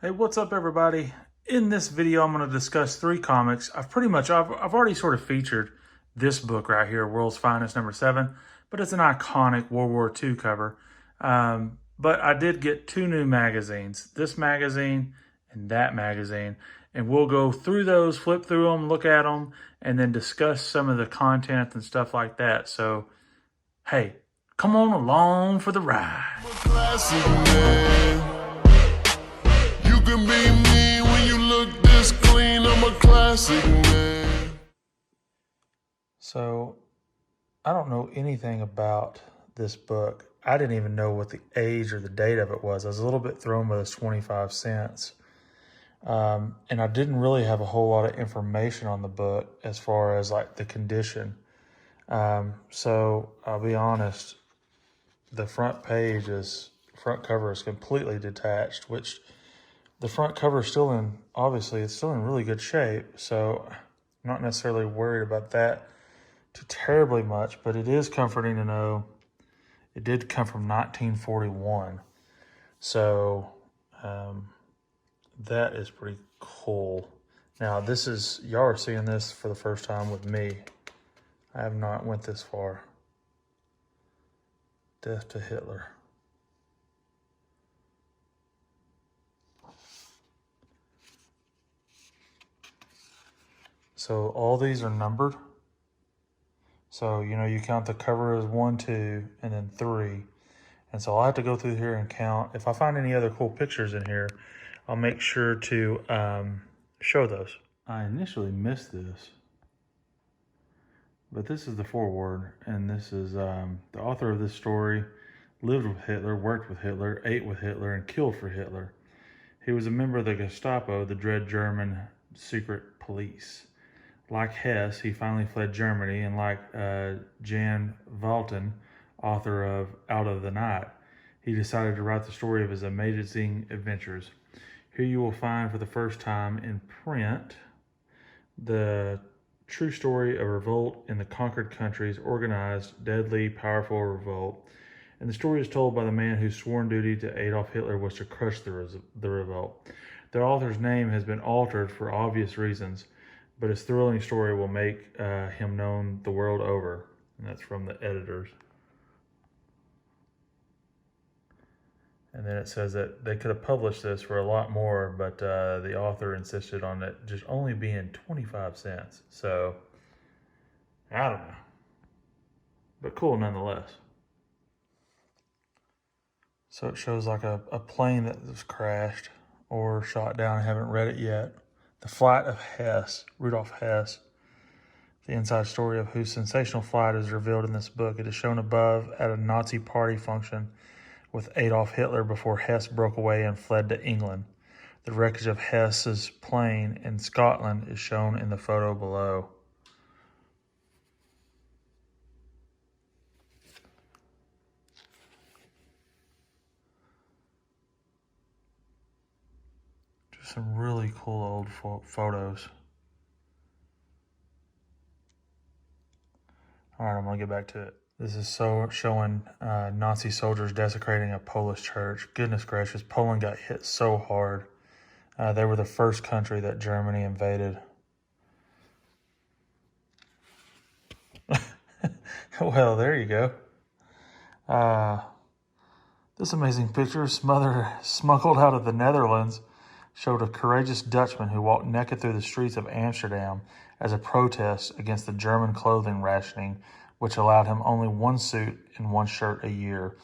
Hey, what's up everybody? In this video, I'm going to discuss three comics. I've already sort of featured this book right here, World's Finest #7, but it's an iconic World War II cover. But I did get two new magazines, this magazine and that magazine, and we'll go through those, flip through them, look at them, and then discuss some of the content and stuff like that. So, hey, come on along for the ride. Classic, man. You can be me when you look this clean. I'm a classic, man. So, I don't know anything about this book. I didn't even know what the age or the date of it was. I was a little bit thrown by those 25 cents. And I didn't really have a whole lot of information on the book as far as like the condition. So I'll be honest, the front cover is completely detached, which the front cover is obviously it's still in really good shape. So I'm not necessarily worried about that too terribly much, but it is comforting to know it did come from 1941. So that is pretty cool. Now y'all are seeing this for the first time with me. I have not went this far. Death to Hitler. So all these are numbered. So, you count the cover as 1, 2, and then 3. And so I'll have to go through here and count. If I find any other cool pictures in here, I'll make sure to show those. I initially missed this, but this is the foreword, and this is the author of this story lived with Hitler, worked with Hitler, ate with Hitler, and killed for Hitler. He was a member of the Gestapo, the dread German secret police. Like Hess, he finally fled Germany, and like Jan Valton, author of Out of the Night, he decided to write the story of his amazing adventures. Here you will find for the first time in print the true story of revolt in the conquered countries, organized, deadly, powerful revolt. And the story is told by the man whose sworn duty to Adolf Hitler was to crush the revolt. The author's name has been altered for obvious reasons, but his thrilling story will make him known the world over. And that's from the editors. And then it says that they could have published this for a lot more, but the author insisted on it just only being 25 cents. So, I don't know. But cool nonetheless. So it shows like a plane that was crashed or shot down. I haven't read it yet. The Flight of Hess, Rudolf Hess. The inside story of whose sensational flight is revealed in this book. It is shown above at a Nazi party function with Adolf Hitler before Hess broke away and fled to England. The wreckage of Hess's plane in Scotland is shown in the photo below. Just some really cool old photos. All right, I'm going to get back to it. This is showing Nazi soldiers desecrating a Polish church. Goodness gracious, Poland got hit so hard. They were the first country that Germany invaded. Well, there you go. This amazing picture, smuggled out of the Netherlands, showed a courageous Dutchman who walked naked through the streets of Amsterdam as a protest against the German clothing rationing, which allowed him only one suit and one shirt a year.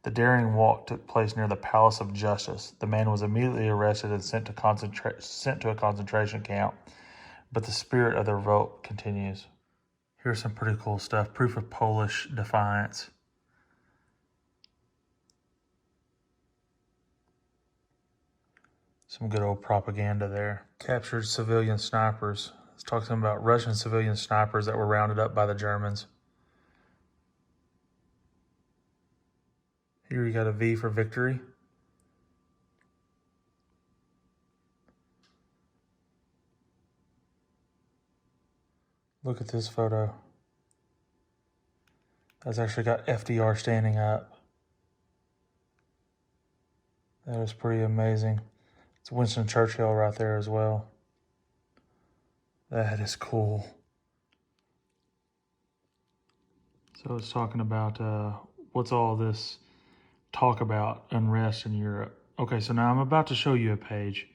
The daring walk took place near the Palace of Justice. The man was immediately arrested and sent to a concentration camp, but the spirit of the revolt continues. Here's some pretty cool stuff. Proof of Polish defiance. Some good old propaganda there. Captured civilian snipers. It's talking about Russian civilian snipers that were rounded up by the Germans. Here you got a V for victory. Look at this photo. That's actually got FDR standing up. That is pretty amazing. It's Winston Churchill right there as well. That is cool. So it's talking about what's all this talk about unrest in Europe. Okay, so now I'm about to show you a page,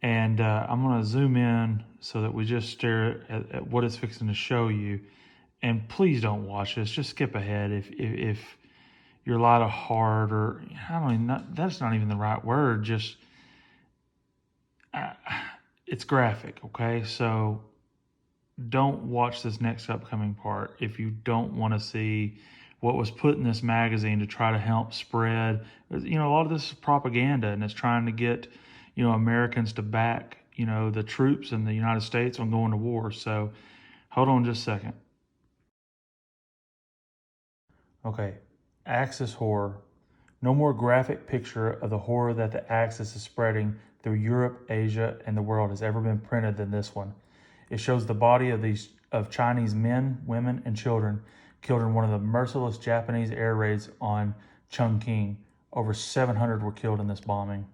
and I'm going to zoom in so that we just stare at what it's fixing to show you. And please don't watch this. Just skip ahead if you're a lot of hard, or I don't even, that's not even the right word. Just it's graphic. Okay, so don't watch this next upcoming part if you don't want to see what was put in this magazine to try to help spread. You know, a lot of this is propaganda, and it's trying to get, you know, Americans to back, you know, the troops in the United States on going to war. So hold on just a second. Okay, Axis horror. No more graphic picture of the horror that the Axis is spreading through Europe, Asia, and the world has ever been printed than this one. It shows the body of Chinese men, women, and children killed in one of the merciless Japanese air raids on Chongqing. Over 700 were killed in this bombing.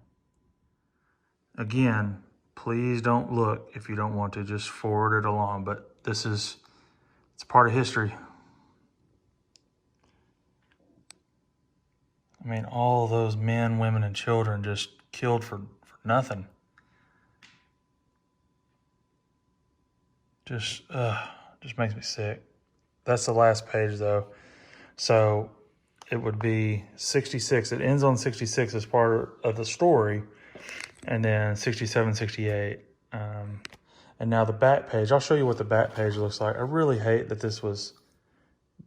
Again, please don't look if you don't want to. Just forward it along. But it's part of history. I mean, all those men, women, and children just killed for nothing. Just makes me sick. That's the last page, though. So it would be 66. It ends on 66 as part of the story, and then 67, 68. And now the back page, I'll show you what the back page looks like. I really hate that this was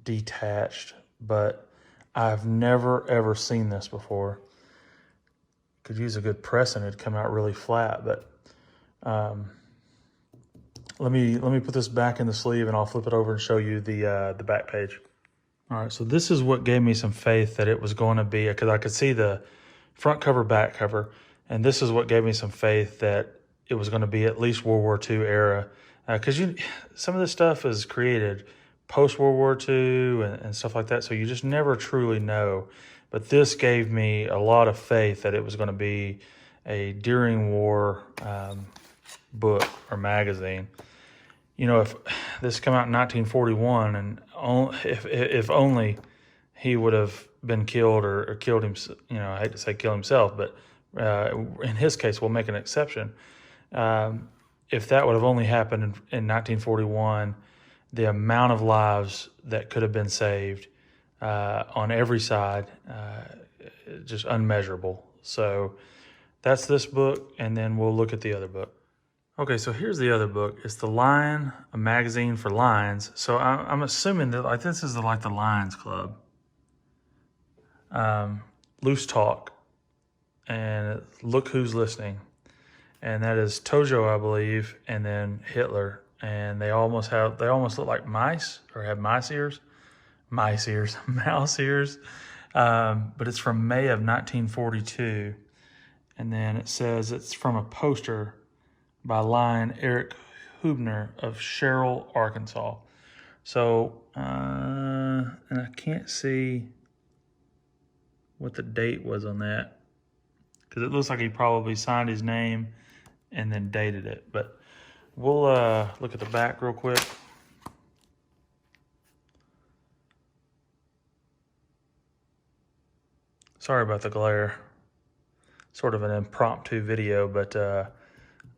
detached, but I've never, ever seen this before. Could use a good press and it'd come out really flat, but let me put this back in the sleeve and I'll flip it over and show you the back page. All right, so this is what gave me some faith that it was going to be, because I could see the front cover, back cover, and this is what gave me some faith that it was going to be at least World War II era, because some of this stuff is created post World War II and stuff like that, so you just never truly know. But this gave me a lot of faith that it was going to be a during war book or magazine. You know, if this came out in 1941, and if only he would have been killed or killed him, you know, I hate to say kill himself, but in his case, we'll make an exception. If that would have only happened in 1941, the amount of lives that could have been saved on every side, just unmeasurable. So that's this book, and then we'll look at the other book. Okay, so here's the other book. It's The Lion, a magazine for lions. So I'm assuming that like this is the Lions Club. Loose Talk, and Look Who's Listening. And that is Tojo, I believe, and then Hitler. And they almost look like mice, or have mouse ears. But it's from May of 1942. And then it says it's from a poster by Lion Eric Hubner of Sherrill, Arkansas. So, and I can't see what the date was on that, because it looks like he probably signed his name and then dated it. But we'll look at the back real quick. Sorry about the glare. Sort of an impromptu video, but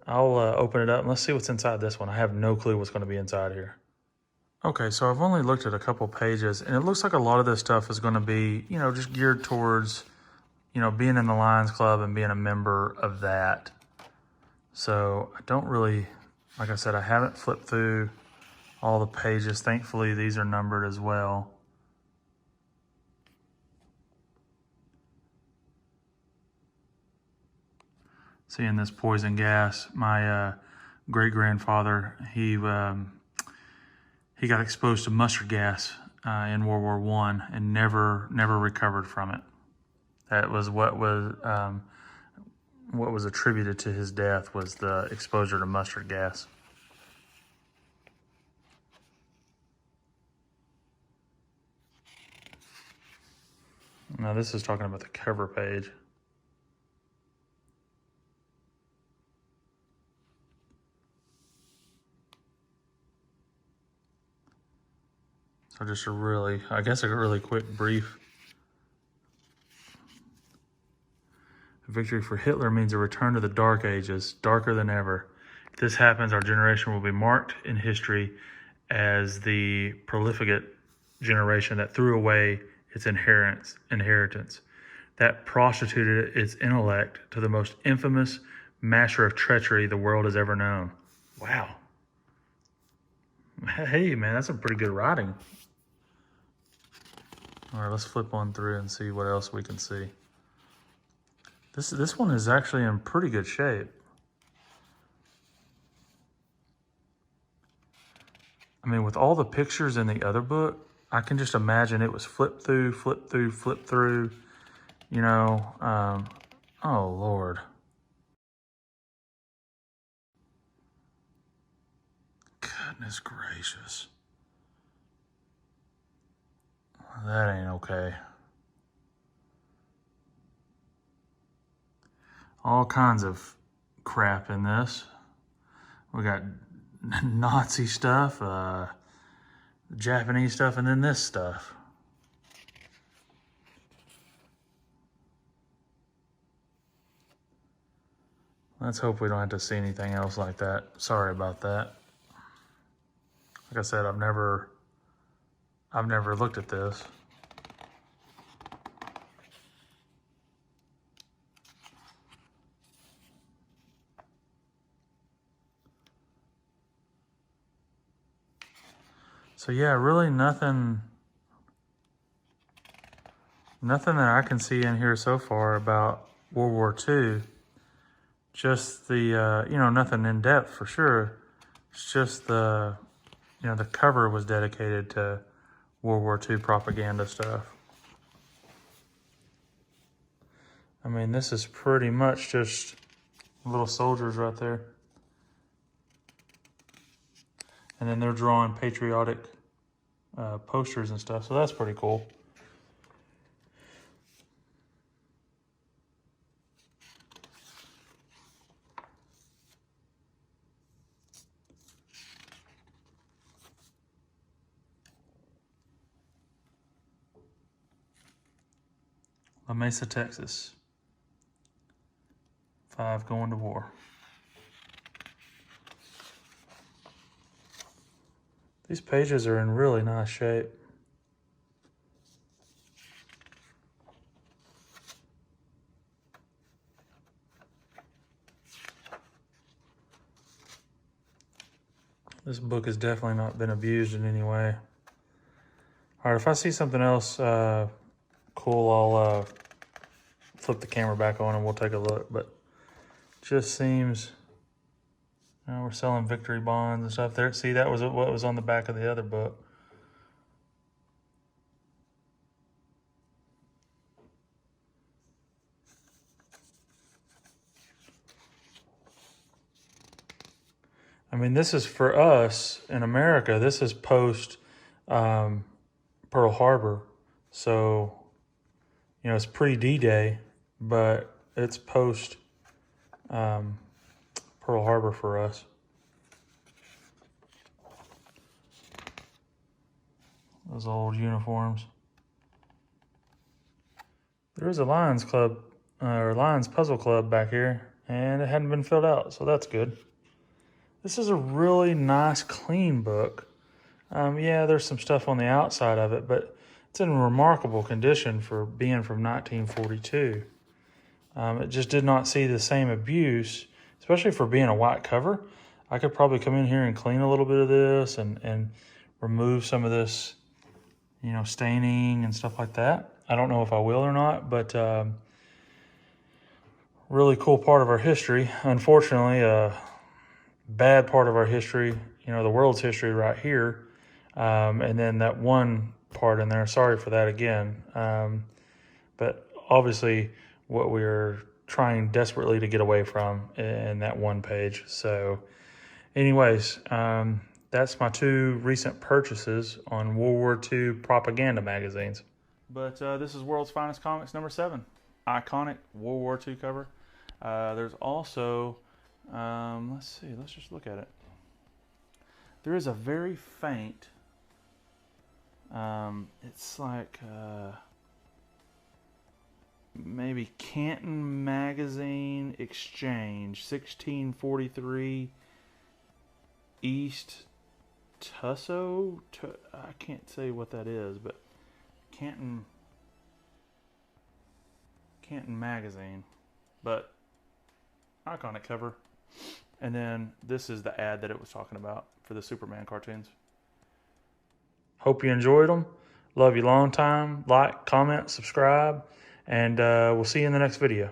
I'll open it up and let's see what's inside this one. I have no clue what's going to be inside here. Okay, so I've only looked at a couple pages, and it looks like a lot of this stuff is going to be, you know, just geared towards, you know, being in the Lions Club and being a member of that. So I don't really, like I said, I haven't flipped through all the pages. Thankfully, these are numbered as well. Seeing this poison gas, my great-grandfather, he got exposed to mustard gas in World War I and never recovered from it. That was what was attributed to his death, was the exposure to mustard gas. Now this is talking about the cover page. So just a really, I guess a really quick brief. Victory for Hitler means a return to the Dark Ages, darker than ever. If this happens, our generation will be marked in history as the profligate generation that threw away its inheritance, that prostituted its intellect to the most infamous master of treachery the world has ever known. Wow. Hey, man, that's some pretty good writing. All right, let's flip on through and see what else we can see. This one is actually in pretty good shape. I mean, with all the pictures in the other book, I can just imagine it was flip through, flip through, flip through, you know. Oh, Lord. Goodness gracious. That ain't okay. All kinds of crap in this. We got Nazi stuff, Japanese stuff, and then this stuff. Let's hope we don't have to see anything else like that. Sorry about that. Like I said, I've never looked at this. So yeah, really nothing that I can see in here so far about World War II. Just the, nothing in depth for sure. It's just the cover was dedicated to World War II propaganda stuff. I mean, this is pretty much just little soldiers right there. And then they're drawing patriotic posters and stuff, so that's pretty cool. La Mesa, Texas. 5 going to war. These pages are in really nice shape. This book has definitely not been abused in any way. All right, if I see something else cool, I'll flip the camera back on and we'll take a look. But just seems, we're selling victory bonds and stuff there. See, that was what was on the back of the other book. I mean, this is for us in America. This is post Pearl Harbor. So, it's pre-D-Day, but it's post Pearl Harbor for us. Those old uniforms. There is a Lions Club, or Lions Puzzle Club back here, and it hadn't been filled out, so that's good. This is a really nice, clean book. Yeah, there's some stuff on the outside of it, but it's in remarkable condition for being from 1942. It just did not see the same abuse, especially for being a white cover. I could probably come in here and clean a little bit of this and remove some of this, staining and stuff like that. I don't know if I will or not, but really cool part of our history. Unfortunately, bad part of our history, the world's history right here. And then that one part in there, sorry for that again. But obviously what we're trying desperately to get away from in that one page. So anyways, that's my 2 recent purchases on World War II propaganda magazines. But this is World's Finest Comics number 7. Iconic World War II cover. There's also, let's see, let's just look at it. There is a very faint It's like maybe Canton Magazine Exchange, 1643 East Tusso. I can't say what that is, but Canton Magazine, but iconic cover. And then this is the ad that it was talking about for the Superman cartoons. Hope you enjoyed them. Love you long time. Like, comment, subscribe, and we'll see you in the next video.